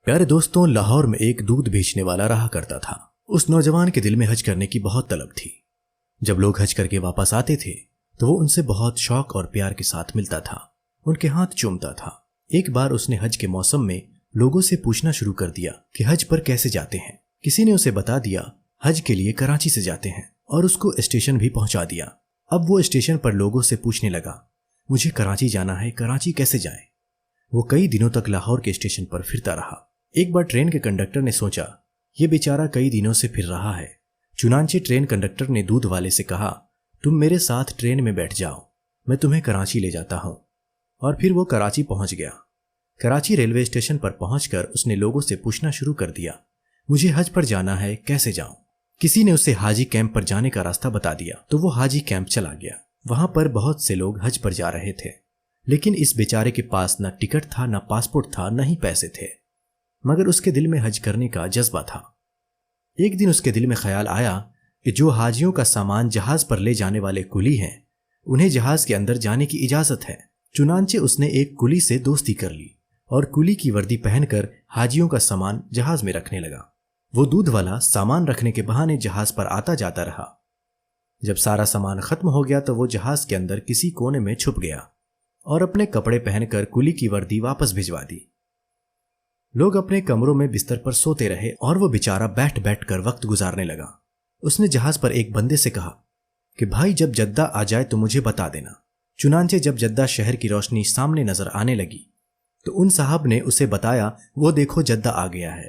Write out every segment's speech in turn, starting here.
پیارے دوستوں، لاہور میں ایک دودھ بیچنے والا رہا کرتا تھا۔ اس نوجوان کے دل میں حج کرنے کی بہت طلب تھی۔ جب لوگ حج کر کے واپس آتے تھے تو وہ ان سے بہت شوق اور پیار کے ساتھ ملتا تھا، ان کے ہاتھ چومتا تھا۔ ایک بار اس نے حج کے موسم میں لوگوں سے پوچھنا شروع کر دیا کہ حج پر کیسے جاتے ہیں۔ کسی نے اسے بتا دیا حج کے لیے کراچی سے جاتے ہیں، اور اس کو اسٹیشن بھی پہنچا دیا۔ اب وہ اسٹیشن پر لوگوں سے پوچھنے لگا، مجھے کراچی جانا ہے، کراچی کیسے جائیں؟ وہ کئی دنوں تک لاہور کے اسٹیشن پر پھرتا رہا۔ ایک بار ٹرین کے کنڈکٹر نے سوچا یہ بیچارہ کئی دنوں سے پھر رہا ہے، چنانچہ ٹرین کنڈکٹر نے دودھ والے سے کہا، تم میرے ساتھ ٹرین میں بیٹھ جاؤ، میں تمہیں کراچی لے جاتا ہوں۔ اور پھر وہ کراچی پہنچ گیا۔ کراچی ریلوے اسٹیشن پر پہنچ کر اس نے لوگوں سے پوچھنا شروع کر دیا، مجھے حج پر جانا ہے، کیسے جاؤں؟ کسی نے اسے حاجی کیمپ پر جانے کا راستہ بتا دیا تو وہ حاجی کیمپ چلا گیا۔ وہاں پر بہت سے لوگ حج پر جا رہے تھے، لیکن اس بیچارے کے پاس نہ ٹکٹ تھا، نہ پاسپورٹ تھا، نہ ہی پیسے تھے، مگر اس کے دل میں حج کرنے کا جذبہ تھا۔ ایک دن اس کے دل میں خیال آیا کہ جو حاجیوں کا سامان جہاز پر لے جانے والے کلی ہیں، انہیں جہاز کے اندر جانے کی اجازت ہے۔ چنانچہ اس نے ایک کلی سے دوستی کر لی اور کلی کی وردی پہن کر حاجیوں کا سامان جہاز میں رکھنے لگا۔ وہ دودھ والا سامان رکھنے کے بہانے جہاز پر آتا جاتا رہا۔ جب سارا سامان ختم ہو گیا تو وہ جہاز کے اندر کسی کونے میں چھپ گیا اور اپنے کپڑے پہن کر کلی کی وردی واپس بھجوا دی۔ لوگ اپنے کمروں میں بستر پر سوتے رہے اور وہ بیچارہ بیٹھ بیٹھ کر وقت گزارنے لگا۔ اس نے جہاز پر ایک بندے سے کہا کہ بھائی جب جدہ آ جائے تو مجھے بتا دینا۔ چنانچہ جب جدہ شہر کی روشنی سامنے نظر آنے لگی تو ان صاحب نے اسے بتایا، وہ دیکھو جدہ آ گیا ہے۔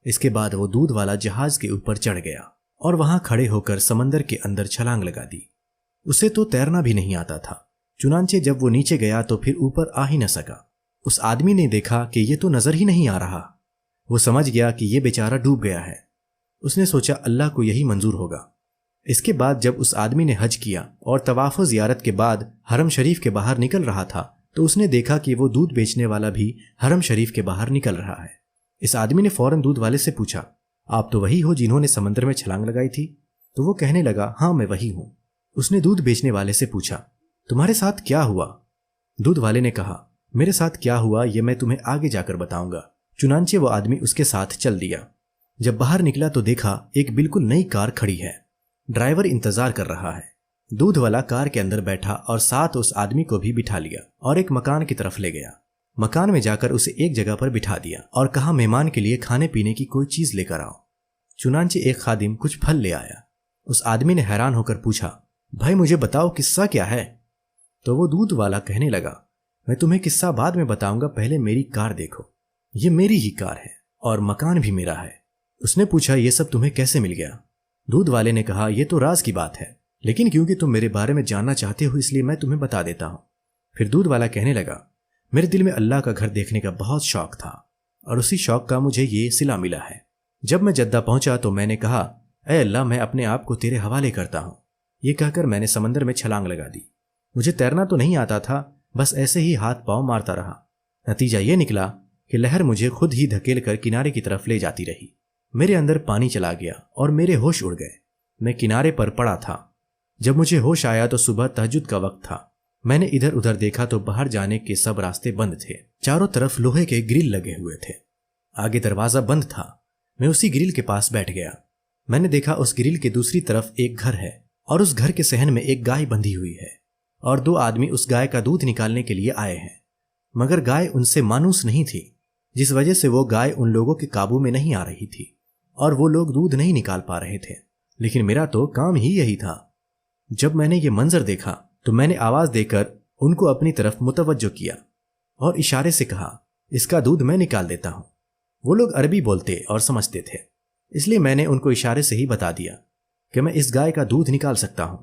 اس کے بعد وہ دودھ والا جہاز کے اوپر چڑھ گیا اور وہاں کھڑے ہو کر سمندر کے اندر چھلانگ لگا دی۔ اسے تو تیرنا بھی نہیں آتا تھا، چنانچہ جب وہ نیچے گیا تو پھر اوپر آ ہی نہ سکا۔ اس آدمی نے دیکھا کہ یہ تو نظر ہی نہیں آ رہا۔ وہ سمجھ گیا کہ یہ بیچارہ ڈوب گیا ہے۔ اس نے سوچا اللہ کو یہی منظور ہوگا۔ اس کے بعد جب اس آدمی نے حج کیا اور طواف و زیارت کے بعد حرم شریف کے باہر نکل رہا تھا تو اس نے دیکھا کہ وہ دودھ بیچنے والا بھی حرم شریف کے باہر نکل رہا ہے۔ اس آدمی نے فوراً دودھ والے سے پوچھا، آپ تو وہی ہو جنہوں نے سمندر میں چھلانگ لگائی تھی؟ تو وہ کہنے لگا، ہاں میں وہی ہوں۔ اس نے دودھ بیچنے والے سے پوچھا، تمہارے ساتھ کیا ہوا؟ دودھ والے نے کہا، میرے ساتھ کیا ہوا یہ میں تمہیں آگے جا کر بتاؤں گا۔ چنانچہ وہ آدمی اس کے ساتھ چل دیا۔ جب باہر نکلا تو دیکھا ایک بالکل نئی کار کھڑی ہے، ڈرائیور انتظار کر رہا ہے۔ دودھ والا کار کے اندر بیٹھا اور ساتھ اس آدمی کو بھی بٹھا لیا اور ایک مکان کی طرف لے گیا۔ مکان میں جا کر اسے ایک جگہ پر بٹھا دیا اور کہا مہمان کے لیے کھانے پینے کی کوئی چیز لے کر آؤ۔ چنانچہ ایک خادم کچھ پھل لے آیا۔ اس آدمی نے حیران ہو کر پوچھا، بھائی مجھے بتاؤ قصہ کیا ہے؟ تو وہ دودھ والا کہنے لگا، میں تمہیں قصہ بعد میں بتاؤں گا، پہلے میری کار دیکھو، یہ میری ہی کار ہے اور مکان بھی میرا ہے۔ اس نے پوچھا، یہ سب تمہیں کیسے مل گیا؟ دودھ والے نے کہا، یہ تو راز کی بات ہے، لیکن کیونکہ تم میرے بارے میں جاننا چاہتے ہو اس لیے میں تمہیں بتا دیتا ہوں۔ پھر دودھ والا کہنے لگا، میرے دل میں اللہ کا گھر دیکھنے کا بہت شوق تھا اور اسی شوق کا مجھے یہ صلہ ملا ہے۔ جب میں جدہ پہنچا تو میں نے کہا، اے اللہ میں اپنے آپ کو تیرے حوالے کرتا ہوں۔ یہ کہہ کر میں نے سمندر میں چھلانگ لگا دی۔ مجھے تیرنا تو نہیں آتا تھا، بس ایسے ہی ہاتھ پاؤں مارتا رہا۔ نتیجہ یہ نکلا کہ لہر مجھے خود ہی دھکیل کر کنارے کی طرف لے جاتی رہی۔ میرے اندر پانی چلا گیا اور میرے ہوش اڑ گئے۔ میں کنارے پر پڑا تھا۔ جب مجھے ہوش آیا تو صبح تہجد کا وقت تھا۔ میں نے ادھر ادھر دیکھا تو باہر جانے کے سب راستے بند تھے، چاروں طرف لوہے کے گرل لگے ہوئے تھے، آگے دروازہ بند تھا۔ میں اسی گرل کے پاس بیٹھ گیا۔ میں نے دیکھا اس گرل کے دوسری طرف ایک گھر ہے اور اس گھر کے صحن میں ایک گائے بندھی ہوئی ہے اور دو آدمی اس گائے کا دودھ نکالنے کے لیے آئے ہیں، مگر گائے ان سے مانوس نہیں تھی، جس وجہ سے وہ گائے ان لوگوں کے قابو میں نہیں آ رہی تھی اور وہ لوگ دودھ نہیں نکال پا رہے تھے، لیکن میرا تو کام ہی یہی تھا۔ جب میں نے یہ منظر دیکھا تو میں نے آواز دے کر ان کو اپنی طرف متوجہ کیا اور اشارے سے کہا، اس کا دودھ میں نکال دیتا ہوں۔ وہ لوگ عربی بولتے اور سمجھتے تھے، اس لیے میں نے ان کو اشارے سے ہی بتا دیا کہ میں اس گائے کا دودھ نکال سکتا ہوں۔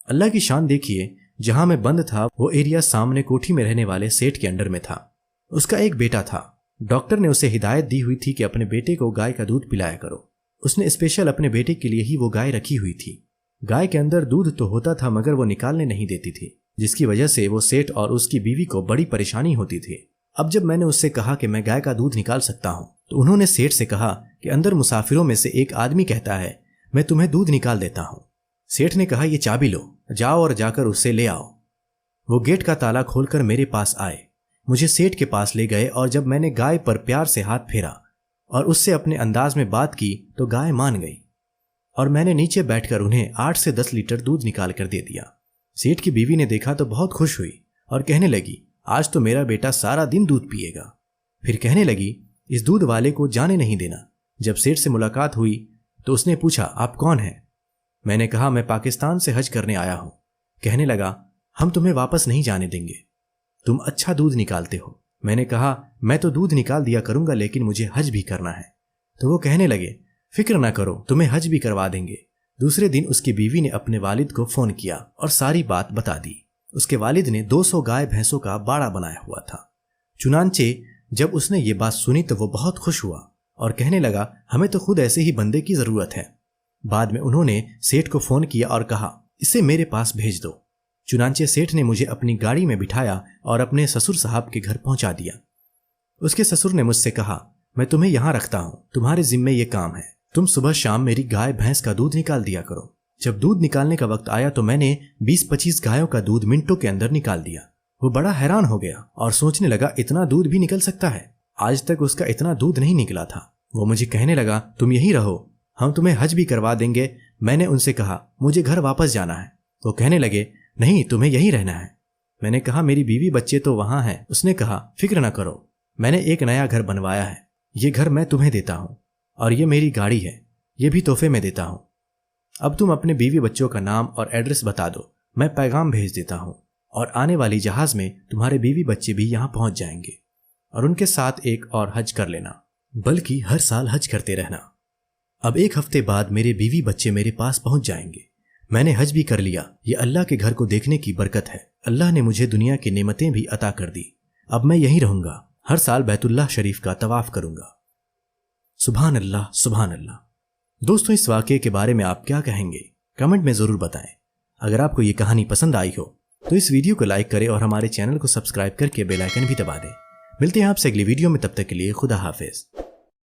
اللہ کی شان دیکھیے، جہاں میں بند تھا وہ ایریا سامنے کوٹھی میں رہنے والے سیٹ کے انڈر میں تھا۔ اس کا ایک بیٹا تھا۔ ڈاکٹر نے اسے ہدایت دی ہوئی تھی کہ اپنے بیٹے کو گائے کا دودھ پلایا کرو۔ اس نے اسپیشل اپنے بیٹے کے لیے ہی وہ گائے رکھی ہوئی تھی۔ گائے کے اندر دودھ تو ہوتا تھا مگر وہ نکالنے نہیں دیتی تھی، جس کی وجہ سے وہ سیٹ اور اس کی بیوی کو بڑی پریشانی ہوتی تھی۔ اب جب میں نے اس سے کہا کہ میں گائے کا دودھ نکال سکتا ہوں تو انہوں نے سیٹ سے کہا کہ اندر مسافروں میں سے ایک آدمی کہتا ہے میں تمہیں دودھ نکال دیتا ہوں۔ سیٹ نے کہا، یہ چابی لو، جاؤ اور جا کر اس سے لے آؤ۔ وہ گیٹ کا تالا کھول کر میرے پاس آئے۔ مجھے سیٹھ کے پاس لے گئے اور جب میں نے گائے پر پیار سے ہاتھ پھیرا اور اس سے اپنے انداز میں بات کی تو گائے مان گئی اور میں نے نیچے بیٹھ کر انہیں 8 سے 10 لیٹر دودھ نکال کر دے دیا۔ سیٹھ کی بیوی نے دیکھا تو بہت خوش ہوئی اور کہنے لگی آج تو میرا بیٹا سارا دن دودھ پیے گا۔ پھر کہنے لگی اس دودھ والے کو جانے نہیں دینا۔ جب سیٹھ سے ملاقات ہوئی تو اس نے پوچھا آپ کون ہیں؟ میں نے کہا میں پاکستان سے حج کرنے آیا ہوں۔ کہنے لگا ہم تمہیں واپس نہیں جانے دیں گے، تم اچھا دودھ نکالتے ہو۔ میں نے کہا میں تو دودھ نکال دیا کروں گا لیکن مجھے حج بھی کرنا ہے۔ تو وہ کہنے لگے فکر نہ کرو تمہیں حج بھی کروا دیں گے۔ دوسرے دن اس کی بیوی نے اپنے والد کو فون کیا اور ساری بات بتا دی۔ اس کے والد نے 200 گائے بھینسوں کا باڑا بنایا ہوا تھا۔ چنانچہ جب اس نے یہ بات سنی تو وہ بہت خوش ہوا اور کہنے لگا ہمیں تو خود ایسے ہی بندے کی ضرورت ہے۔ بعد میں انہوں نے سیٹھ کو فون کیا اور کہا اسے میرے پاس بھیج دو۔ چنانچہ سیٹھ نے مجھے اپنی گاڑی میں بٹھایا اور اپنے سسر صاحب کے گھر پہنچا دیا۔ اس کے سسر نے مجھ سے کہا میں تمہیں یہاں رکھتا ہوں، تمہارے ذمے یہ کام ہے، تم صبح شام میری گائے بھینس کا دودھ نکال دیا کرو۔ جب دودھ نکالنے کا وقت آیا تو میں نے 20-25 گایوں کا دودھ منٹوں کے اندر نکال دیا۔ وہ بڑا حیران ہو گیا اور سوچنے لگا اتنا دودھ بھی نکل سکتا ہے، آج تک اس کا اتنا دودھ نہیں نکلا تھا۔ وہ مجھے کہنے لگا تم یہی رہو، ہم تمہیں حج بھی کروا دیں گے۔ میں نے ان سے کہا مجھے گھر واپس جانا ہے۔ وہ کہنے لگے نہیں تمہیں یہی رہنا ہے۔ میں نے کہا میری بیوی بچے تو وہاں ہیں۔ اس نے کہا فکر نہ کرو، میں نے ایک نیا گھر بنوایا ہے، یہ گھر میں تمہیں دیتا ہوں اور یہ میری گاڑی ہے، یہ بھی تحفے میں دیتا ہوں۔ اب تم اپنے بیوی بچوں کا نام اور ایڈریس بتا دو، میں پیغام بھیج دیتا ہوں اور آنے والی جہاز میں تمہارے بیوی بچے بھی یہاں پہنچ جائیں گے اور ان کے ساتھ ایک اور حج کر لینا، بلکہ ہر سال حج کرتے رہنا۔ اب 1 ہفتے بعد میرے بیوی بچے میرے پاس پہنچ جائیں گے۔ میں نے حج بھی کر لیا، یہ اللہ کے گھر کو دیکھنے کی برکت ہے۔ اللہ نے مجھے دنیا کی نعمتیں بھی عطا کر دی۔ اب میں یہیں رہوں گا، ہر سال بیت اللہ شریف کا طواف کروں گا۔ سبحان اللہ سبحان اللہ۔ دوستوں اس واقعے کے بارے میں آپ کیا کہیں گے؟ کمنٹ میں ضرور بتائیں۔ اگر آپ کو یہ کہانی پسند آئی ہو تو اس ویڈیو کو لائک کریں اور ہمارے چینل کو سبسکرائب کر کے بیل آئیکن بھی دبا دیں۔ ملتے ہیں آپ سے اگلی ویڈیو میں، تب تک کے لیے خدا حافظ۔